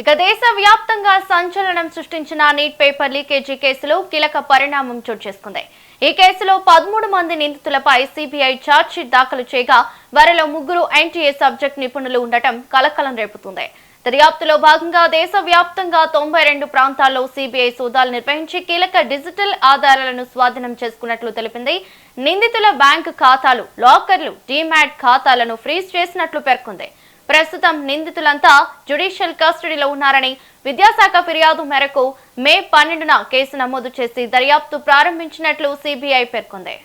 ఇక దేశవ్యాప్తంగా సంచలనం సృష్టించిన నీట్ పేపర్ లీకేజీ కేసులో కీలక పరిణామం చోటు చేసుకుంది. ఈ కేసులో 13 మంది నిందితులపై సిబిఐ ఛార్జ్షీట్ దాఖలు చేయగా వారిలో 3 ఎన్టీఏ సబ్జెక్ట్ నిపుణులు ఉండటం కలకలం రేపుతుంది. దర్యాప్తులో భాగంగా దేశవ్యాప్తంగా 92 ప్రాంతాల్లో సిబిఐ సోదాలు నిర్వహించి కీలక డిజిటల్ ఆధారాలను స్వాధీనం చేసుకున్నట్లు తెలిపింది. నిందితుల బ్యాంకు ఖాతాలు, లాకర్లు, డీమ్యాట్ ఖాతాలను ఫ్రీజ్ చేసినట్లు పేర్కొంది. ప్రస్తుతం నిందితులంతా జ్యుడిషియల్ కస్టడీలో ఉన్నారని, విద్యాశాఖ ఫిర్యాదు మేరకు మే 12న కేసు నమోదు చేసి దర్యాప్తు ప్రారంభించినట్లు సిబిఐ పేర్కొంది.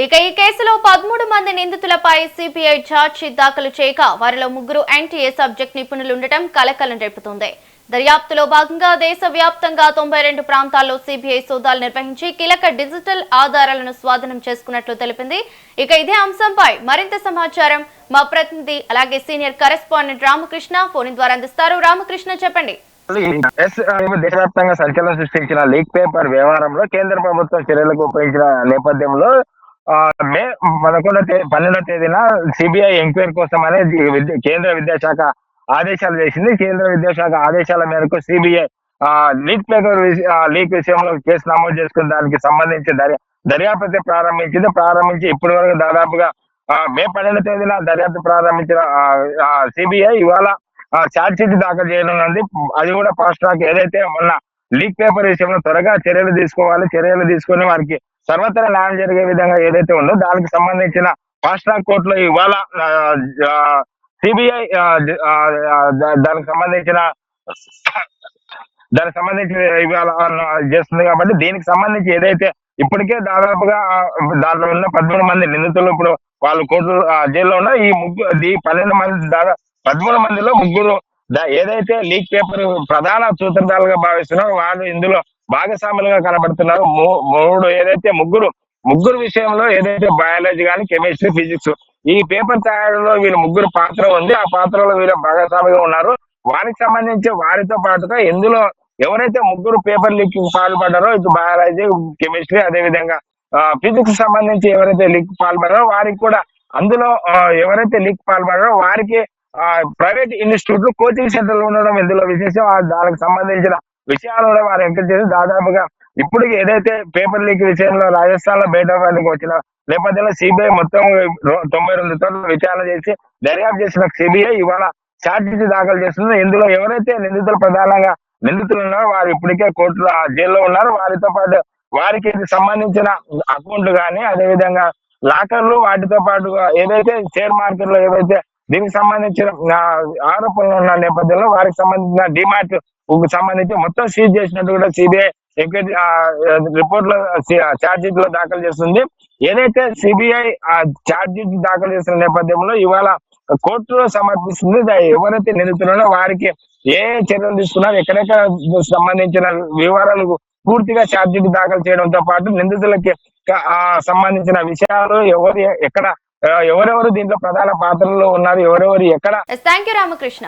ఇక ఈ కేసులో 13 మంది నిందితులపై సిబిఐ ఛార్జ్షీట్ దాఖలు చేయగా వారిలో 3 ఎన్టీఏ సబ్జెక్ట్ నిపుణులు ఉండటం కలకలం రేపుతోంది. దర్యాప్తులో భాగంగా దేశవ్యాప్తంగా 92 ప్రాంతాల్లో సిబిఐ సోదాలు నిర్వహించి కీలక డిజిటల్ ఆధారాలను స్వాధీనం చేసుకున్నట్లు తెలిపింది. ఇక ఇదే అంశంపై మరింత సమాచారం మా ప్రతినిధి అలాగే సీనియర్ కరెస్పాండెంట్ రామకృష్ణ ఫోన్ ద్వారా అందిస్తారు. రామకృష్ణ, చెప్పండి. దేశవ్యాప్తంగా సంచలనం సృష్టించిన లీక్ పేపర్ వ్యవహారంలో కేంద్ర ప్రభుత్వం చర్యలకు ఉపయోగించిన నేపథ్యంలో మే 12వ తేదీన సిబిఐ ఎంక్వైరీ కోసం అనేది కేంద్ర విద్యాశాఖ ఆదేశాలు చేసింది. కేంద్ర విద్యాశాఖ ఆదేశాల మేరకు సిబిఐ లీక్ పేపర్ లీక్ విషయంలో కేసు నమోదు చేసుకున్న దానికి సంబంధించి దర్యాప్తు ప్రారంభించి ఇప్పటి వరకు దాదాపుగా మే 12వ తేదీన దర్యాప్తు ప్రారంభించిన సిబిఐ ఇవాళ ఛార్జ్షీట్ దాఖలు చేయనున్నది. అది కూడా ఫాస్ట్ ట్రాక్. ఏదైతే మొన్న లీక్ పేపర్ విషయంలో త్వరగా చర్యలు తీసుకొని వారికి సర్వత్రా న్యాయం జరిగే విధంగా ఏదైతే ఉందో దానికి సంబంధించిన ఫాస్ట్ ట్రాక్ కోర్టులో ఇవాళ సిబిఐ దానికి సంబంధించి ఇవాళ చేస్తుంది. కాబట్టి దీనికి సంబంధించి ఏదైతే ఇప్పటికే దాదాపుగా దాంట్లో ఉన్న 13 మంది నిందితులు ఇప్పుడు వాళ్ళు కోర్టు జైల్లో ఉన్న ఈ 12 మంది 13 మందిలో 3 ఏదైతే లీక్ పేపర్ ప్రధాన సూత్రధారులుగా భావిస్తున్నారో వాళ్ళు ఇందులో భాగస్వాములుగా కనబడుతున్నారు. ఏదైతే ముగ్గురు విషయంలో ఏదైతే బయాలజీ కానీ, కెమిస్ట్రీ, ఫిజిక్స్ ఈ పేపర్ తయారీలో వీళ్ళ 3 పాత్ర ఉంది. ఆ పాత్రలో వీళ్ళ భాగస్వామిగా ఉన్నారు. వారికి సంబంధించి వారితో పాటుగా ఇందులో ఎవరైతే 3 పేపర్ లీక్ పాల్పడ్డారో ఇటు బయాలజీ, కెమిస్ట్రీ, అదే విధంగా ఫిజిక్స్ సంబంధించి ఎవరైతే లీక్ పాల్పడారో వారికి కూడా అందులో ఎవరైతే లీక్ పాల్పడారో వారికి ప్రైవేట్ ఇన్స్టిట్యూట్లు, కోచింగ్ సెంటర్లు ఉండడం ఇందులో విశేషం. దానికి సంబంధించిన విషయాలు కూడా వారు ఎంకరేజ్ చేసి దాదాపుగా ఇప్పటికి ఏదైతే పేపర్ లీక్ విషయంలో రాజస్థాన్ లో బయటకు వచ్చిన నేపథ్యంలో సిబిఐ మొత్తం 92 తోటలు విచారణ చేసి దర్యాప్తు చేసిన సిబిఐ ఇవాళ ఛార్జ్షీట్ దాఖలు చేస్తుంది. ఇందులో ఎవరైతే ప్రధానంగా నిందితులు ఉన్నారో వారు ఇప్పటికే కోర్టులో జైల్లో ఉన్నారు. వారితో పాటు వారికి సంబంధించిన అకౌంట్లు కానీ, అదేవిధంగా లాకర్లు, వాటితో పాటుగా ఏదైతే షేర్ మార్కెట్ లో ఏవైతే దీనికి సంబంధించిన ఆరోపణలు ఉన్న నేపథ్యంలో వారికి సంబంధించిన డిమాట్ సంబంధించి మొత్తం సీజ్ చేసినట్టు కూడా సిబిఐ రిపోర్ట్ లో ఛార్జ్షీట్ లో దాఖలు చేస్తుంది. ఏదైతే సిబిఐ ఛార్జ్షీట్ దాఖలు చేసిన నేపథ్యంలో ఇవాళ కోర్టులో సమర్పిస్తుంది. ఎవరైతే నిందితున్నారో వారికి ఏ చర్యలు తీసుకున్నారు, ఎక్కడెక్కడ సంబంధించిన వివరాలు పూర్తిగా ఛార్జ్షీట్ దాఖలు చేయడంతో పాటు నిందితులకి సంబంధించిన విషయాలు ఎవరెవరు దీంట్లో ప్రధాన పాత్రలో ఉన్నారు, ఎవరెవరు ఎక్కడ. థాంక్యూ రామకృష్ణ.